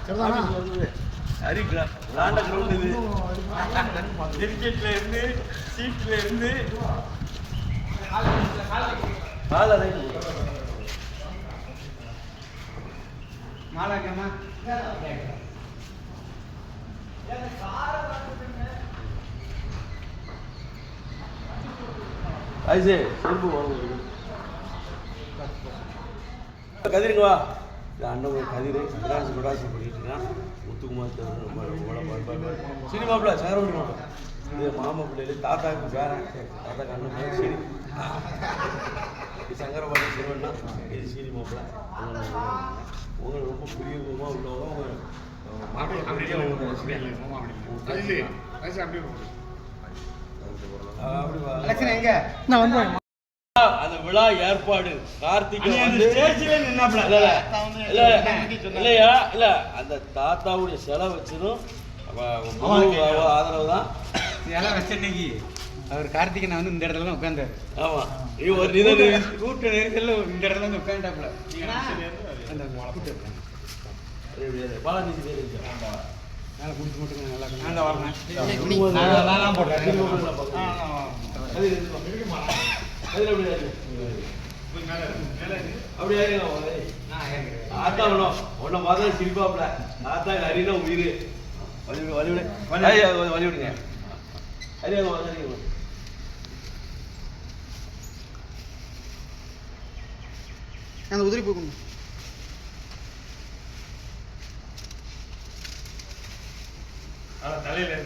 Hari விளாண்ட ground இது. கிரிக்கெட்ல இருந்து சீட்ல இருந்து மாலாக்கம்மா ஐசே செருப்பு கதிருங்க வா. அண்ணன் கதிர் கதிராசி கொடாசி பண்ணிட்டு இருக்கான். முத்துக்குமார் சினிமாப்பிள்ள சங்கரவண்டி மாப்பிள்ள இது மாமா பிள்ளைகள் தாத்தாவுக்கு பேரன் தாத்தாக்கு அண்ணன் பிள்ளை சீனி சங்கரபாடி சிறுவண்ணா இது சீனி மாப்பிள்ள. உங்களுக்கு ரொம்ப பிரியமாக உள்ளவங்க அந்த விழா ஏற்பாடு கார்த்திகை இல்லையா இல்ல அந்த தாத்தாவுடைய செலவு வச்சதும் ஆதரவு தான் வச்ச இன்னைக்கு அவர் கார்த்திகனை வந்து இந்த இடத்துல தான் உட்காந்தாரு. ஆமா கூட்ட நெரிசல்ல இந்த இடத்துல வந்து உட்காந்துட்டாப்புல பாலாஜி பேர் நல்லா குடிச்சு மட்டும் நல்லா வரணும் அப்படி ஆத்தா வேணும் உன்னை பார்த்தா சிரிப்பாப்ல ஆத்தா அரினா உயிர் வழிவிடுங்க அரியா அந்த உதிரி போகணும். தலையில